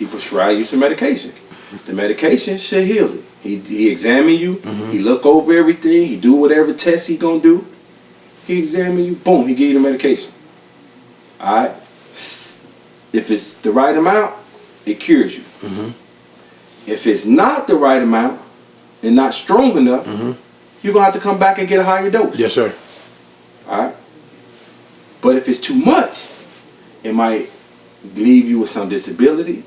he prescribe you some medication. The medication should heal it. He examine you. He look over everything. He do whatever test he gonna do. He examine you. Boom. He give you the medication. All right. If it's the right amount, it cures you. If it's not the right amount and not strong enough, you're gonna have to come back and get a higher dose. Yes, sir. All right. But if it's too much, it might leave you with some disability,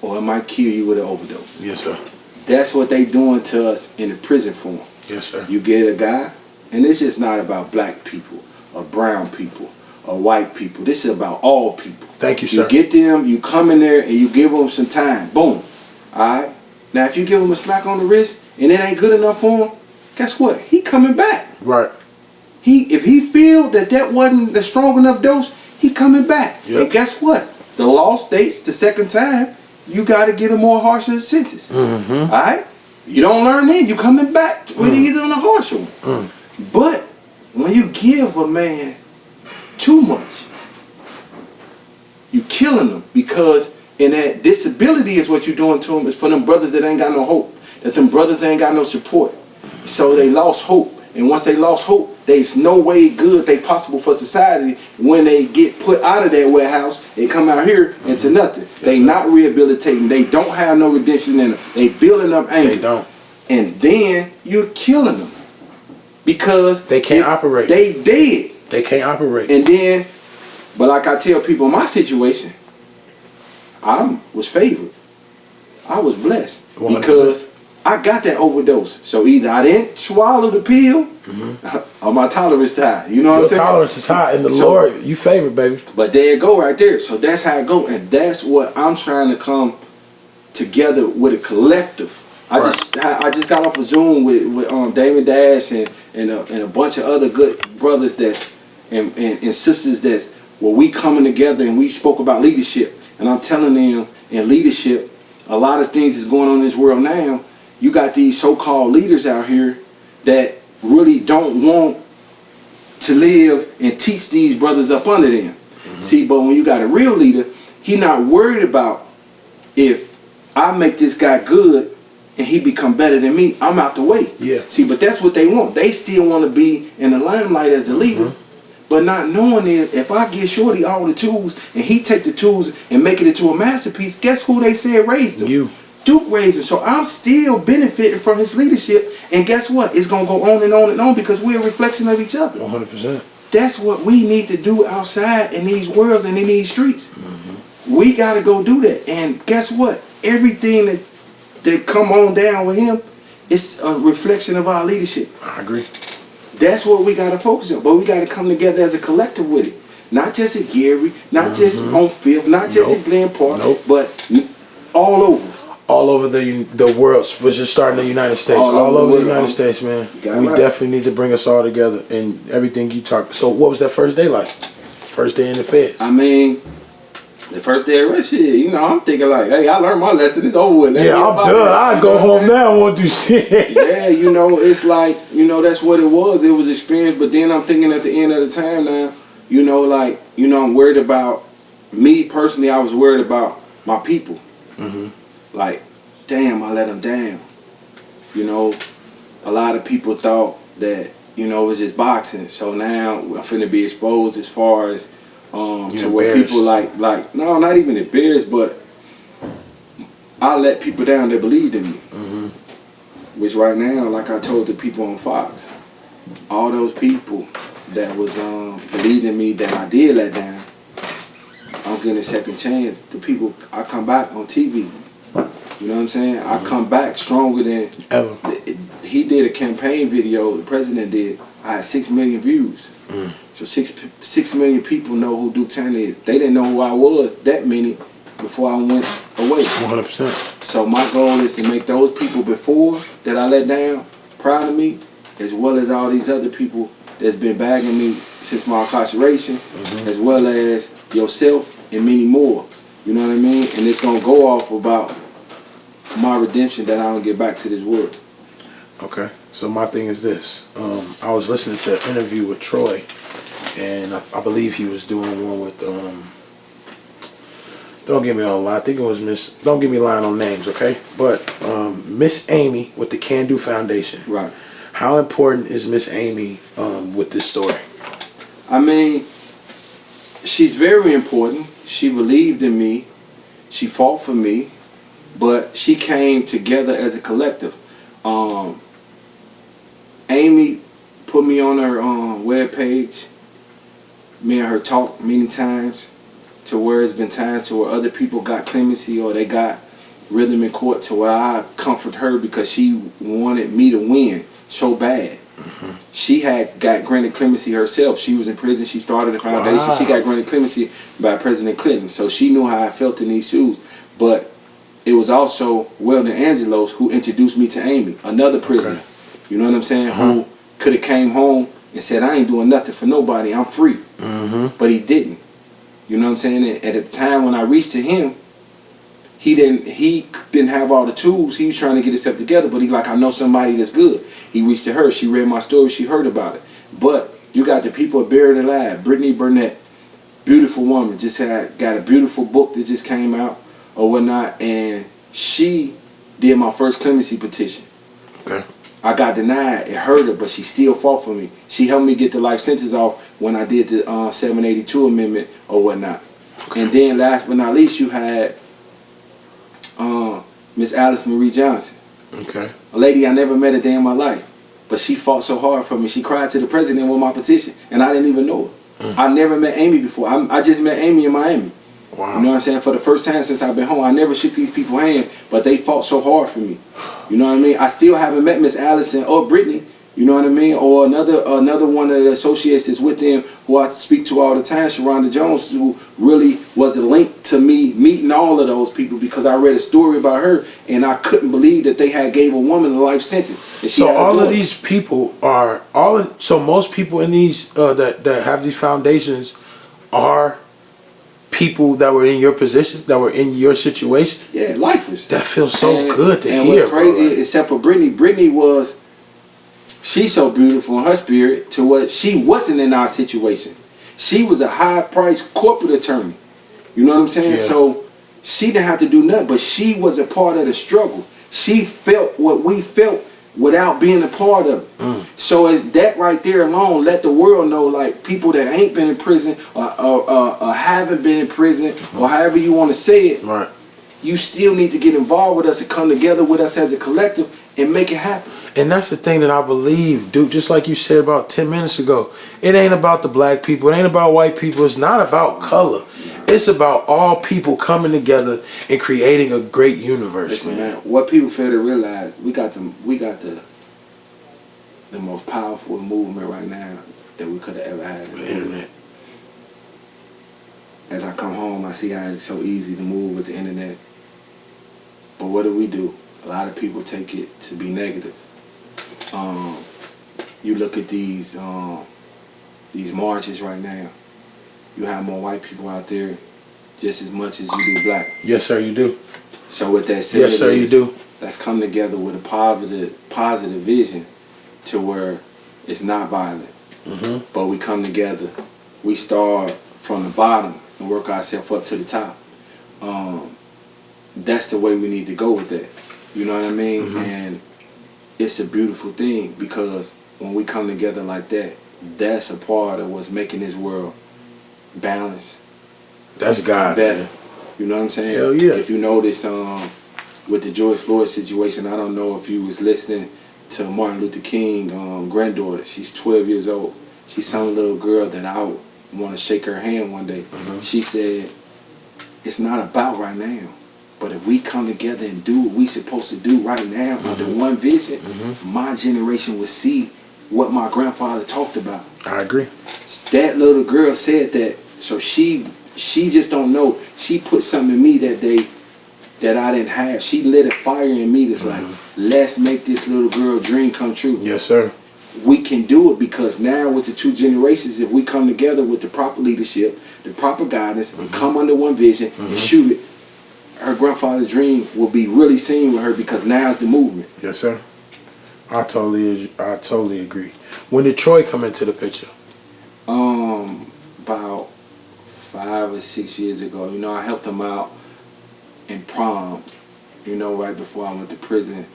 or it might kill you with an overdose. Yes, sir. That's what they doing to us in the prison form. Yes, sir. You get a guy, and this is not about black people or brown people or white people. This is about all people. Thank you, sir. You get them, you come in there, and you give them some time. Boom. All right. Now, if you give him a smack on the wrist and it ain't good enough for him, guess what? He coming back. Right. If he feel that wasn't the strong enough dose, he coming back. Yep. And guess what? The law states the second time you got to get a more harsher sentence. All right. You don't learn then, you coming back with either on a harsher one. But when you give a man too much, you killing them, because and that disability is what you're doing to them. Is for them brothers that ain't got no hope, that them brothers ain't got no support. So they lost hope. And once they lost hope, there's no way good they possible for society when they get put out of that warehouse and come out here into nothing. Yes, they sir. Not rehabilitating. They don't have no redemption in them. They building up anger. They don't. And then you're killing them because They can't operate. They dead. They can't operate. And then, but like I tell people in my situation, I was favored. I was blessed 100%. because I got that overdose. So either I didn't swallow the pill or my tolerance is high. You know what I'm saying? Your tolerance is high, and the Lord, you favored, baby. But there it go right there. So that's how it go. And that's what I'm trying to come together with a collective. I just got off a Zoom with Damon Dash and a bunch of other good brothers and sisters that's where we coming together, and we spoke about leadership. And I'm telling them, in leadership, a lot of things is going on in this world now. You got these so-called leaders out here that really don't want to live and teach these brothers up under them. See, but when you got a real leader, he not worried about if I make this guy good and he become better than me, I'm out the way. Yeah. See, but that's what they want. They still want to be in the limelight as the leader, but not knowing if I give Shorty all the tools and he take the tools and make it into a masterpiece, guess who they said raised him? You. Duke raised him. So I'm still benefiting from his leadership, and guess what? It's going to go on and on and on because we're a reflection of each other. 100%. That's what we need to do outside in these worlds and in these streets. We got to go do that. And guess what? Everything that come on down with him, it's a reflection of our leadership. I agree. That's what we got to focus on. But we got to come together as a collective with it. Not just at Gary, not just on Fifth, not just at Glen Park, but all over. All over the world, which is starting in the United States. All over the United States, man. We definitely need to bring us all together and everything you talk. So what was that first day like? First day in the feds? I mean, the first day of shit, you know, I'm thinking like, hey, I learned my lesson. It's over with. Yeah, I'm done. I go home now. I won't do shit. Yeah, you know, it's like, you know, that's what it was. It was experience. But then I'm thinking at the end of the time now, you know, like, you know, I'm worried about me personally. I was worried about my people. Like, damn, I let them down. You know, a lot of people thought that, you know, it was just boxing. So now I'm finna be exposed as far as to where people like no, not even embarrassed, but I let people down that believed in me. Which right now, like I told the people on Fox, all those people that was believed in me that I did let down, I'm getting a second chance. The people, I come back on TV. You know what I'm saying? I come back stronger than ever. He did a campaign video, the president did. I had 6 million views. So 6 million people know who Duke Turner is. They didn't know who I was, that many, before I went away. 100%. So my goal is to make those people before that I let down proud of me, as well as all these other people that's been bagging me since my incarceration, as well as yourself and many more. You know what I mean? And it's going to go off about my redemption that I don't get back to this world. Okay. So my thing is this. I was listening to an interview with Troy, and I believe he was doing one with the don't get me on line. I think it was Miss. Don't get me lying on names, okay? But Miss Amy with the Can Do Foundation. Right. How important is Miss Amy with this story? I mean, she's very important. She believed in me. She fought for me, but she came together as a collective. Amy put me on her webpage. Me and her talked many times, to where it's been times to where other people got clemency or they got rhythm in court, to where I comfort her because she wanted me to win so bad. Mm-hmm. She had got granted clemency herself. She was in prison. She started the foundation. Wow. She got granted clemency by President Clinton. So she knew how I felt in these shoes. But it was also Weldon Angelos who introduced me to Amy, another prisoner. Okay. You know what I'm saying? Uh-huh. Who could have came home and said, I ain't doing nothing for nobody. I'm free. Mm-hmm. But he didn't. You know what I'm saying? And at the time when I reached to him, he didn't have all the tools. He was trying to get himself together, but he like, I know somebody that's good. He reached to her. She read my story. She heard about it. But you got the people buried alive. Brittany Burnett, beautiful woman, just got a beautiful book that just came out or whatnot, and she did my first clemency petition. Okay. I got denied. It hurt her, but she still fought for me. She helped me get the life sentence off when I did the 782 amendment or whatnot. Okay. And then last but not least, you had Miss Alice Marie Johnson. Okay. A lady I never met a day in my life, but she fought so hard for me. She cried to the president with my petition, and I didn't even know her. I never met Amy before. I just met Amy in Miami. Wow. You know what I'm saying? For the first time since I've been home, I never shook these people's hand, but they fought so hard for me. You know what I mean? I still haven't met Miss Allison or Brittany. You know what I mean? Or another one of the associates that's with them who I speak to all the time, Sharonda Jones, who really was a link to me meeting all of those people because I read a story about her and I couldn't believe that they had gave a woman a life sentence. And so all of these people are so most people in these that have these foundations are people that were in your position, that were in your situation. Yeah, lifers. That feels so good to hear. And what's crazy, except for Brittany was. She's so beautiful in her spirit to what she wasn't in our situation. She was a high-priced corporate attorney. You know what I'm saying? Yeah. So she didn't have to do nothing, but she was a part of the struggle. She felt what we felt without being a part of it. So as that right there alone, let the world know, like people that ain't been in prison or haven't been in prison or however you want to say it, right. You still need to get involved with us and come together with us as a collective and make it happen. And that's the thing that I believe, dude, just like you said about 10 minutes ago. It ain't about the black people. It ain't about white people. It's not about color. It's about all people coming together and creating a great universe. Listen, man, what people fail to realize, we got the most powerful movement right now that we could have ever had in the internet. As I come home, I see how it's so easy to move with the internet. But what do? A lot of people take it to be negative. You look at these marches right now. You have more white people out there just as much as you do black. Yes, sir, you do. So with that said, yes, sir, you do. Let's come together with a positive vision to where it's not violent. Mm-hmm. But we come together. We start from the bottom and work ourselves up to the top. That's the way we need to go with that. You know what I mean? Mm-hmm. And it's a beautiful thing because when we come together like that, that's a part of what's making this world balanced. That's God. Better. You know what I'm saying? Hell yeah. If you notice with the George Floyd situation, I don't know if you was listening to Martin Luther King granddaughter. She's 12 years old. She's some little girl that I want to shake her hand one day. Mm-hmm. She said, it's not about right now. But if we come together and do what we supposed to do right now under one vision, my generation will see what my grandfather talked about. I agree. That little girl said that, so she just don't know. She put something in me that day that I didn't have. She lit a fire in me that's like, let's make this little girl dream come true. Yes, sir. We can do it because now with the two generations, if we come together with the proper leadership, the proper guidance, and come under one vision and shoot it, her grandfather's dream will be really seen with her because now's the movement. Yes, sir. I totally agree. When did Troy come into the picture? About 5 or 6 years ago. You know, I helped him out in prom, you know, right before I went to prison.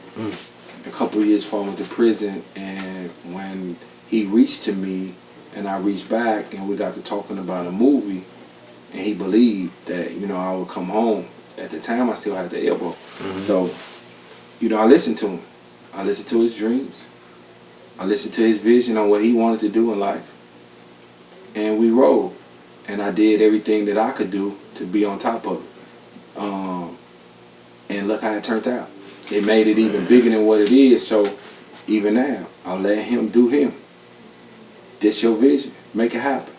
A couple of years before I went to prison, and when he reached to me and I reached back and we got to talking about a movie, and he believed that, you know, I would come home. At the time I still had the elbow. So, you know, I listened to him. I listened to his dreams. I listened to his vision on what he wanted to do in life. And we rolled. And I did everything that I could do to be on top of it. And look how it turned out. It made it even bigger than what it is. So even now, I'll let him do him. This your vision. Make it happen.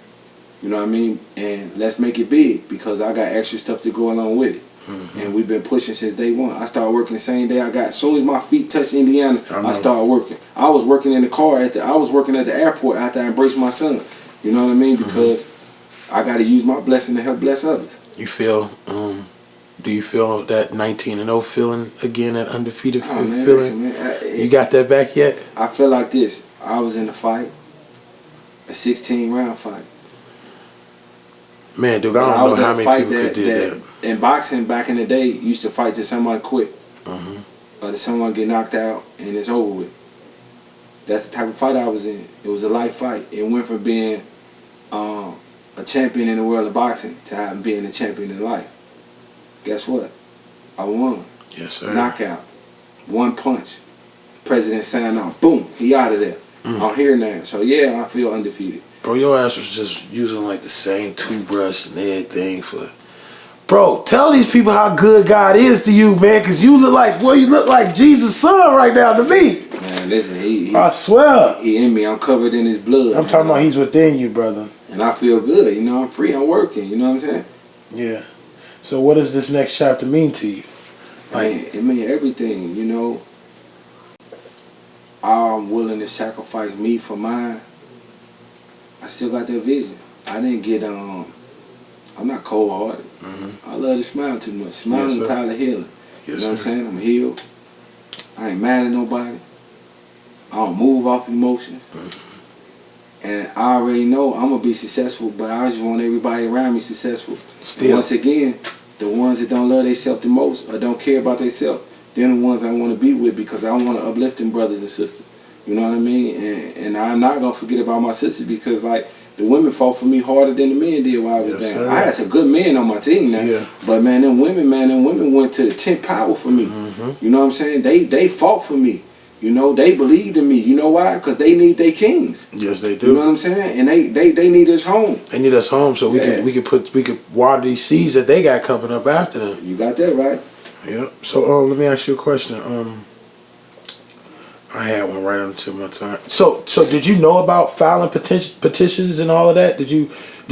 You know what I mean? And let's make it big, because I got extra stuff to go along with it. And we've been pushing since day one. I started working the same day I got. As soon as my feet touched Indiana, I started working. I was working in the car I was working at the airport after I embraced my son. You know what I mean? Because I got to use my blessing to help bless others. You feel? Do you feel that 19-0 feeling again? That undefeated feeling? Listen, man, you got that back yet? I feel like this. I was in a fight, a 16-round fight. Man, dude, I don't know how many people could do that. In boxing, back in the day, you used to fight till someone quit. Or till someone get knocked out and it's over with. That's the type of fight I was in. It was a life fight. It went from being a champion in the world of boxing to being a champion in life. Guess what? I won. Yes, sir. Knockout. One punch. President signed off. Boom. He out of there. I'm here now. So, yeah, I feel undefeated. Bro, your ass was just using like the same toothbrush and everything for... Bro, tell these people how good God is to you, man, because you look like Jesus' son right now to me. Man, listen, I swear. He in me. I'm covered in his blood. I'm talking about he's within you, brother. And I feel good. You know, I'm free. I'm working. You know what I'm saying? Yeah. So what does this next chapter mean to you? Like, it means everything, you know. I'm willing to sacrifice me for mine. I still got that vision. I didn't get, I'm not cold-hearted. I love to smile too much. Smiling is part of healing. You know what I'm saying? I'm healed. I ain't mad at nobody. I don't move off emotions. And I already know I'm going to be successful, but I just want everybody around me successful. Still. Once again, the ones that don't love themselves the most or don't care about themselves, they're the ones I want to be with, because I want to uplift them brothers and sisters. You know what I mean? And I'm not going to forget about my sisters, because, like, the women fought for me harder than the men did while I was down. Sir. I had some good men on my team now. Yeah. But, man, them women went to the 10th power for me. You know what I'm saying? They fought for me. You know, they believed in me. You know why? Because they need their kings. Yes, they do. You know what I'm saying? And they need us home. They need us home so we could water these seeds that they got coming up after them. You got that right. Yeah. So let me ask you a question. I had one right on the tip of my tongue. So did you know about filing petitions and all of that? Did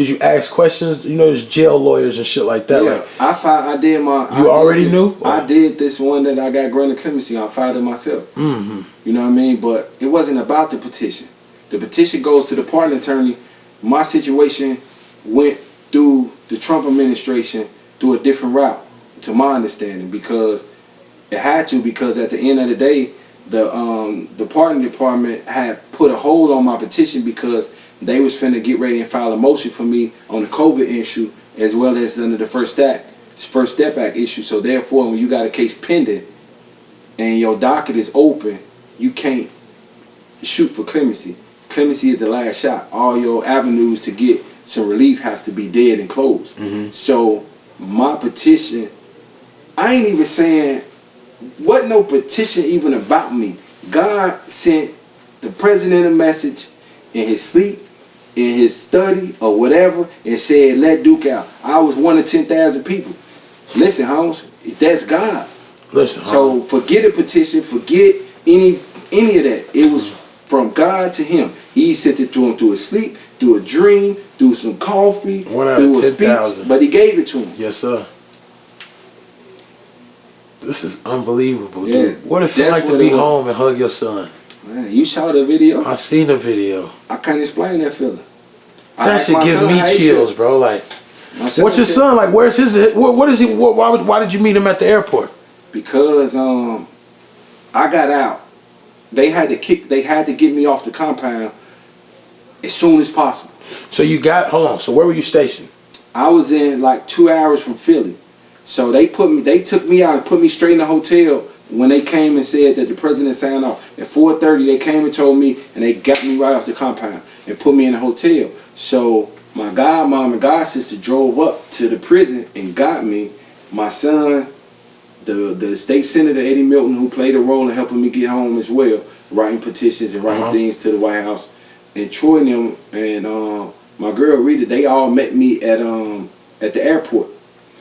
you ask questions? You know, there's jail lawyers and shit like that. Yeah, like, I did my. You already knew? I did this one that I got granted clemency on. I filed it myself. You know what I mean? But it wasn't about the petition. The petition goes to the pardon attorney. My situation went through the Trump administration through a different route, to my understanding, because it had to. Because at the end of the day, the pardon department had put a hold on my petition because they was finna get ready and file a motion for me on the COVID issue, as well as under the First Step Act issue. So therefore, when you got a case pending and your docket is open, you can't shoot for clemency. Clemency is the last shot. All your avenues to get some relief has to be dead and closed. So my petition, I ain't even saying, wasn't no petition even about me. God sent the president a message in his sleep, in his study, or whatever, and said, let Duke out. I was one of 10,000 people. Listen, Holmes, that's God. Listen, so forget a petition, forget any of that. It was from God to him. He sent it to him through his sleep, through a dream, through some coffee, through a speech, but he gave it to him. Yes, sir. This is unbelievable, dude. What it feel like to be home and hug your son? Man, you saw the video? I seen the video. I can't explain that feeling. That should give me chills, bro. Like, what's your son like? Where's his? What is he? Why did you meet him at the airport? Because I got out. They had to get me off the compound as soon as possible. So you got, hold on. So where were you stationed? I was in like 2 hours from Philly. So they took me out and put me straight in the hotel when they came and said that the president signed off. At 4:30 they came and told me, and they got me right off the compound and put me in the hotel. So my godmom and godsister drove up to the prison and got me. My son, the state senator Eddie Milton, who played a role in helping me get home as well, writing petitions and writing things to the White House, and Troy and them, and my girl Rita, they all met me at the airport.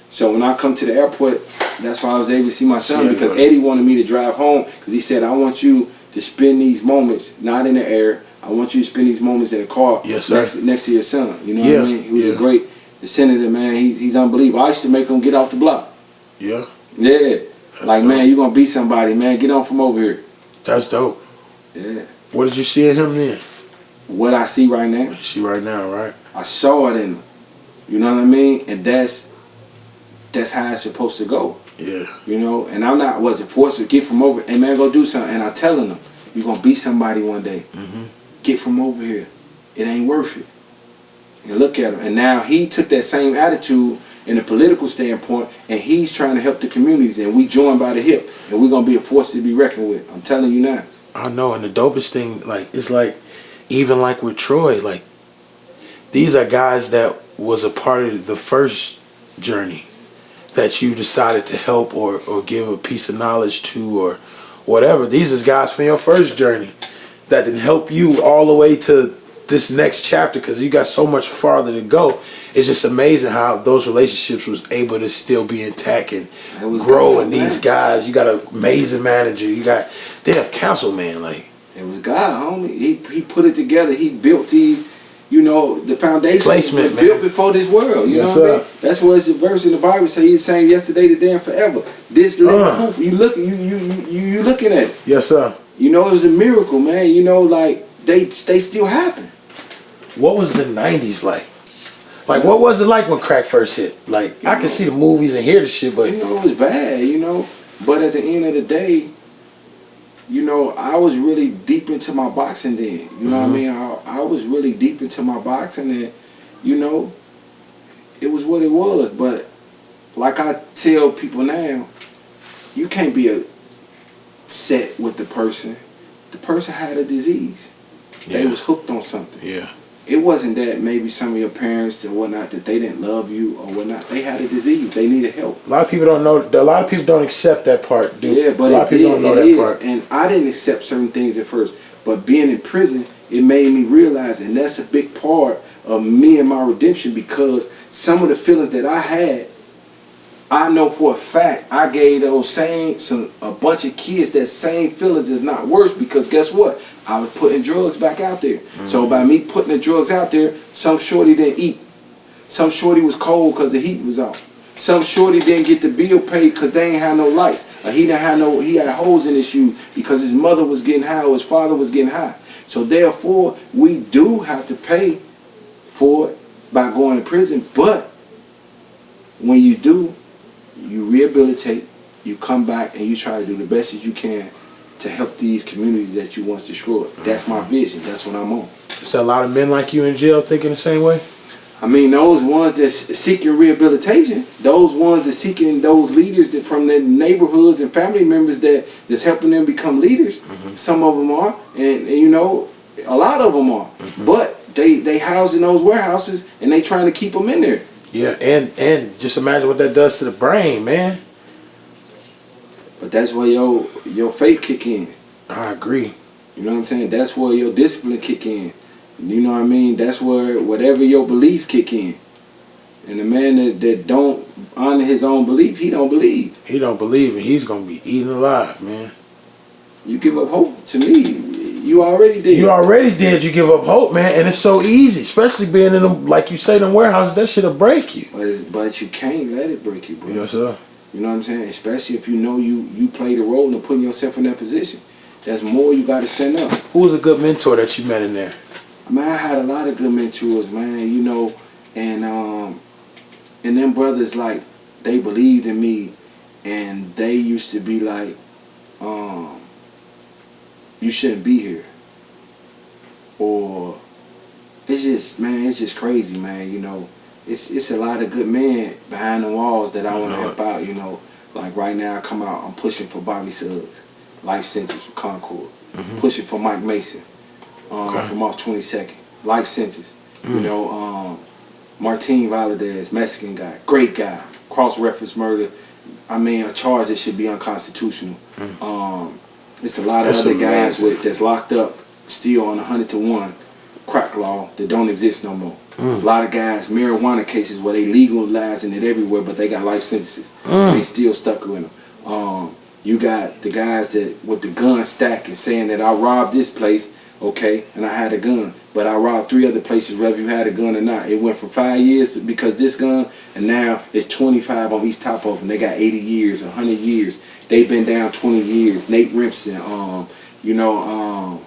So when I come to the airport, that's why I was able to see my son, because Eddie wanted me to drive home, because he said, I want you to spend these moments not in the air. I want you to spend these moments in the car, yes, sir, next to your son. You know what I mean? He was a great senator, man. He's unbelievable. I used to make him get off the block. Yeah. Yeah. That's like, dope. Man, you gonna be somebody, man. Get on from over here. That's dope. Yeah. What did you see in him then? What I see right now. What you see right now, right? I saw it in him. You know what I mean? And that's how it's supposed to go. Yeah. You know, and wasn't forced to get from over. Hey man, go do something. And I telling them, you're gonna be somebody one day. Mm-hmm. Get from over here. It ain't worth it. And look at him. And now he took that same attitude in a political standpoint, and he's trying to help the communities, and we join by the hip, and we're gonna be a force to be reckoned with. I'm telling you now. I know, and the dopest thing, like, it's like, even like with Troy, like, these are guys that was a part of the first journey that you decided to help or give a piece of knowledge to or whatever. These is guys from your first journey that didn't help you all the way to this next chapter, because you got so much farther to go. It's just amazing how those relationships was able to still be intact and grow. And these guys, you got an amazing manager, you got damn councilman, like. It was God, homie. He put it together. He built these, you know, the foundation was built before this world. You know what I mean? That's what it's a verse in the Bible say. He's saying yesterday, today, and forever. This living proof. You looking at it. Yes, sir. You know, it was a miracle, man. You know, like they still happen. What was the 90s like? Like, what was it like when crack first hit? Like, I can see the movies and hear the shit, but you know, it was bad. You know, but at the end of the day, you know, I was really deep into my boxing then. You know what I mean? I was really deep into my boxing, and, you know, it was what it was. But like I tell people now, you can't be set with the person. The person had a disease. They was hooked on something. Yeah. It wasn't that maybe some of your parents and whatnot, that they didn't love you or whatnot. They had a disease. They needed help. A lot of people don't know. A lot of people don't accept that part, dude. Yeah, but a lot of people don't know that part. And I didn't accept certain things at first. But being in prison, it made me realize, and that's a big part of me and my redemption, because some of the feelings that I had, I know for a fact I gave a bunch of kids that same feelings, if not worse, because guess what? I was putting drugs back out there. So by me putting the drugs out there, some shorty didn't eat. Some shorty was cold because the heat was on. Some shorty didn't get the bill paid because they ain't had no lights. Or he had holes in his shoes because his mother was getting high or his father was getting high. So therefore, we do have to pay for it by going to prison. But when you do, you rehabilitate, you come back, and you try to do the best that you can to help these communities that you once destroyed. That's my vision. That's what I'm on. Is a lot of men like you in jail thinking the same way? I mean, those ones that's seeking rehabilitation, those ones that's seeking those leaders that from their neighborhoods and family members that's helping them become leaders. Some of them are, and you know, a lot of them are. But they house in those warehouses, and they trying to keep them in there. Yeah, and just imagine what that does to the brain, man. But that's where your faith kick in. I agree. You know what I'm saying? That's where your discipline kick in. You know what I mean? That's where whatever your belief kick in. And the man that don't honor his own belief, he don't believe. He don't believe, and he's gonna be eaten alive, man. You give up hope, to me, you already did. You already did. You give up hope, man, and it's so easy, especially being in them, like you say, them warehouses. That shit'll break you. But you can't let it break you, bro. Yes, sir. You know what I'm saying? Especially if you know you played a role in putting yourself in that position. That's more you got to stand up. Who was a good mentor that you met in there? Man, I had a lot of good mentors, man. You know, and them brothers, like, they believed in me, and they used to be like, you shouldn't be here. Or it's just crazy, man. You know, it's a lot of good men behind the walls that I want to help out. You know, like right now I come out, I'm pushing for Bobby Suggs, life sentence for Concord, pushing for Mike Mason, from off 22nd, life sentence. You know, Martin Valadez, Mexican guy, great guy, cross-reference murder. I mean, a charge that should be unconstitutional. It's a lot of other guys that's locked up still on 100-to-1 crack law that don't exist no more. A lot of guys, marijuana cases where they legalizing it everywhere, but they got life sentences. They still stuck with them. You got the guys that with the gun stacking, saying that I robbed this place, okay, and I had a gun, but I robbed 3 other places, whether you had a gun or not. It went from 5 years because this gun, and now it's 25 on each top of them. They got 80 years, 100 years. They've been down 20 years. Nate Rimpson, you know,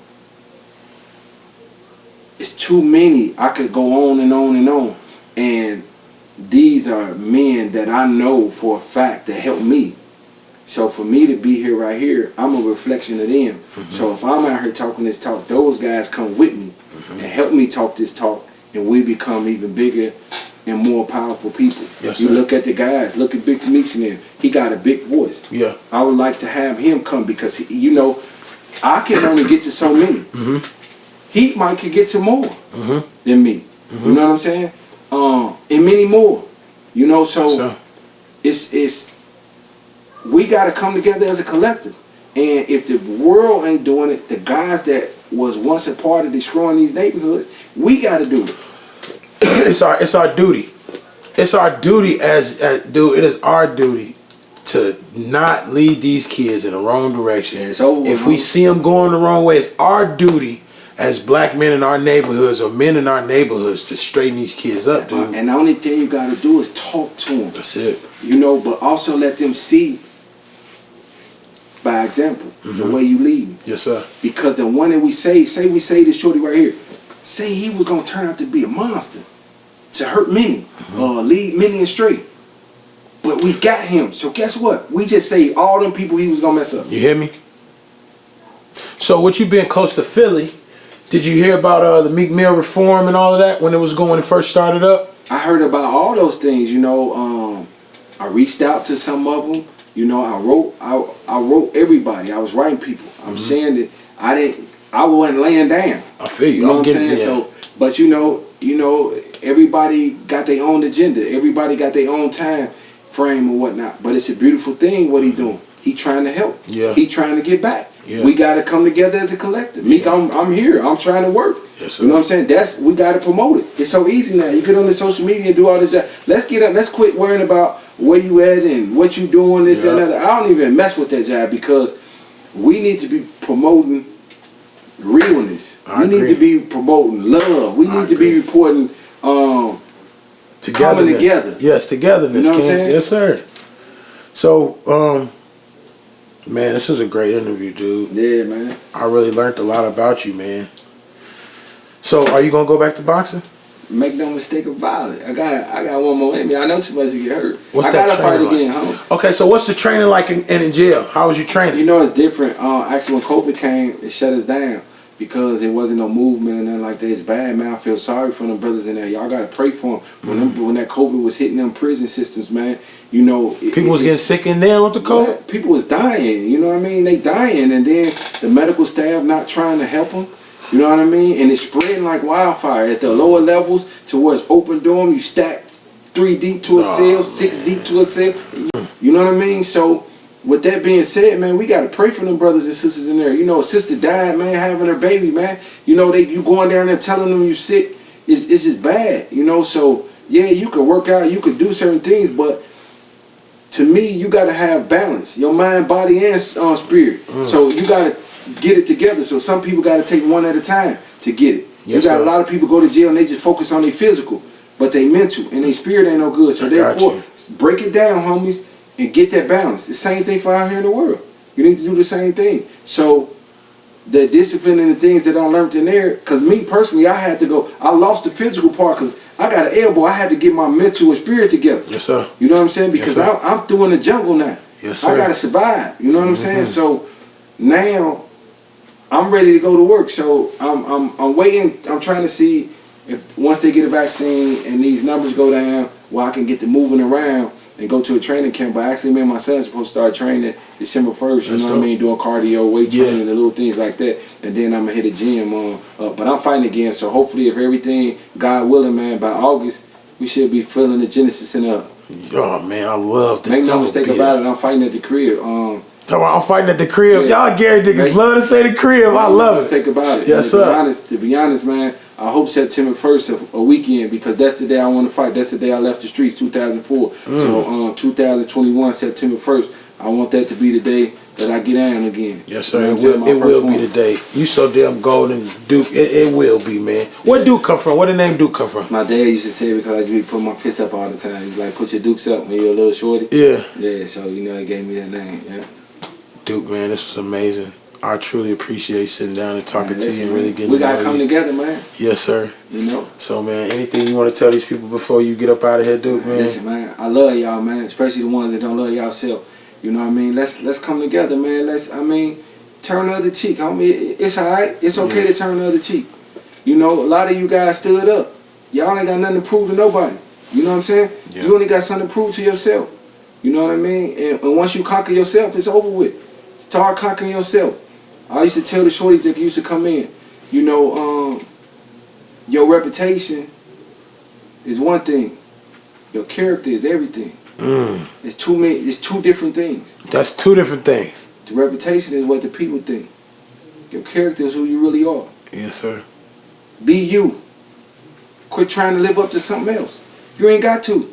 it's too many. I could go on and on and on. And these are men that I know for a fact that helped me. So for me to be here right here, I'm a reflection of them. So if I'm out here talking this talk, those guys come with me and help me talk this talk, and we become even bigger and more powerful people. Yes, you sir. look at the guys, look at Big Commissioner. He got a big voice. Yeah. I would like to have him come because, you know, I can only get to so many. He might could get to more than me. You know what I'm saying? And many more. You know, so it's we got to come together as a collective. And if the world ain't doing it, the guys that was once a part of destroying these neighborhoods, we got to do it. It's our duty. It's our duty dude. It is our duty to not lead these kids in the wrong direction. Yeah, it's over, if we see them going the wrong way, it's our duty as black men in our neighborhoods or men in our neighborhoods to straighten these kids up, dude. And the only thing you got to do is talk to them. That's it. You know, but also let them see by example the way you lead. Yes, sir. Because the one that we say this shorty right here, say he was gonna turn out to be a monster, to hurt many, lead many astray. But we got him. So guess what? We just say all them people he was gonna mess up. You hear me? So with you being close to Philly, did you hear about the Meek Mill reform and all of that when it first started up? I heard about all those things. You know, I reached out to some of them. You know, I wrote everybody. I was writing people. I'm saying that I wasn't laying down. I feel you. You know what I'm saying? So, but you know, everybody got their own agenda. Everybody got their own time frame or whatnot. But it's a beautiful thing what he doing. He trying to help. Yeah. He trying to get back. Yeah. We got to come together as a collective. Meek, I'm here. I'm trying to work. Yes, sir. You know what I'm saying? We got to promote it. It's so easy now. You get on the social media and do all this. Let's get up. Let's quit worrying about where you at and what you doing, this, that, and that. I don't even mess with that job because we need to be promoting realness. We need to be promoting love. We need to be reporting coming together. Yes, togetherness. You know what I'm saying? Yes, sir. So, man, this was a great interview, dude. Yeah, man. I really learned a lot about you, man. So, are you gonna go back to boxing? Make no mistake about it. I got one more in me. I know too much to get hurt. What's I that gotta fight training again, like? huh? Okay, so what's the training like in jail? How was you training? You know, it's different. Actually, when COVID came, it shut us down because there wasn't no movement and nothing like that. It's bad, man. I feel sorry for them brothers in there. Y'all gotta pray for them. When that COVID was hitting them prison systems, man, you know, People was getting sick in there with the COVID? Man, people was dying. You know what I mean? They dying, and then the medical staff not trying to help them. You know what I mean? And it's spreading like wildfire at the lower levels to where it's open dorm. You stack 3 deep to a cell, 6 deep to a cell. You know what I mean? So with that being said, man, we gotta pray for them brothers and sisters in there. You know, a sister died, man, having her baby, man. You know, you going down there telling them you sick. It's just bad. You know, so yeah, you could work out, you could do certain things, but to me, you gotta have balance. Your mind, body, and spirit. So you gotta get it together. So some people got to take one at a time to get it. Yes, you got sir. a lot of people go to jail and they just focus on their physical, but they mental and their spirit ain't no good. So therefore, break it down, homies, and get that balance. The same thing for out here in the world. You need to do the same thing. So the discipline and the things that I learned in there, because me personally, I lost the physical part because I got an elbow. I had to get my mental and spirit together. Yes, sir. You know what I'm saying? Because Yes, I'm through in the jungle now. Yes, sir. I got to survive. You know what I'm saying? So now I'm ready to go to work. So I'm waiting. I'm trying to see if once they get a vaccine and these numbers go down, well, I can get to moving around and go to a training camp. But actually, me and my son's supposed to start training December 1st. You know what I mean? Doing cardio, weight training, and little things like that. And then I'm gonna hit the gym. But I'm fighting again. So hopefully, if everything, God willing, man, by August, we should be feeling the Genesis in up. Oh man, I love to. Make no mistake about it. I'm fighting at the crib. I'm fighting at the crib. Yeah. Y'all Gary niggas love to say the crib. I love it. Mistake about it. Yes, to sir. To be honest, man, I hope September 1st a weekend, because that's the day I want to fight. That's the day I left the streets, 2004. So 2021 September 1st, I want that to be the day that I get down again. Yes, sir. You know It will be the day. You so damn golden, Duke. It will be, man. Where Duke come from? Where the name Duke come from? My dad used to say it because I used to be putting my fists up all the time. He's like, put your dukes up when you're a little shorty. Yeah. Yeah, so, you know, he gave me that name, yeah. Duke, man, this was amazing. I truly appreciate sitting down and talking to you and really getting we to know got to come you. together, man. Yes, sir. You know? So, man, anything you want to tell these people before you get up out of here, Duke, man? Listen, man, I love y'all, man, especially the ones that don't love y'all self. You know what I mean? Let's come together, man. Turn the other cheek, homie. It's all right. It's okay to turn the other cheek. You know, a lot of you guys stood up. Y'all ain't got nothing to prove to nobody. You know what I'm saying? Yeah. You only got something to prove to yourself. You know what I mean? And once you conquer yourself, it's over with. Start conquering yourself. I used to tell the shorties that used to come in, you know, your reputation is one thing. Your character is everything. It's two different things. That's two different things. The reputation is what the people think. Your character is who you really are. Yes, sir. Be you. Quit trying to live up to something else. You ain't got to.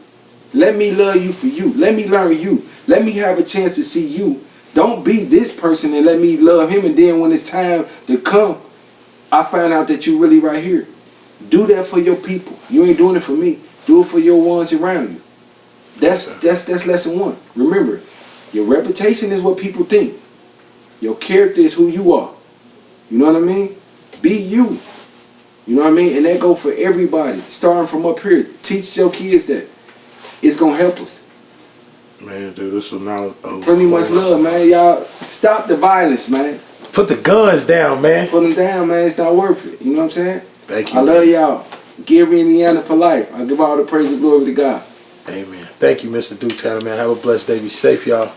Let me love you for you. Let me learn you. Let me have a chance to see you. Don't be this person and let me love him, and then when it's time to come, I find out that you really right here. Do that for your people. You ain't doing it for me. Do it for your ones around you. That's lesson one. Remember, your reputation is what people think. Your character is who you are. You know what I mean? Be you. You know what I mean? And that go for everybody. Starting from up here. Teach your kids that. It's going to help us. Man, dude, this was not Plenty much love, man. Y'all stop the violence, man. Put the guns down, man. Put them down, man. It's not worth it. You know what I'm saying? Thank you. I love y'all. Gary, Indiana for life. I give all the praise and glory to God. Amen. Thank you, Mr. Duke Tanner, man. Have a blessed day. Be safe, y'all.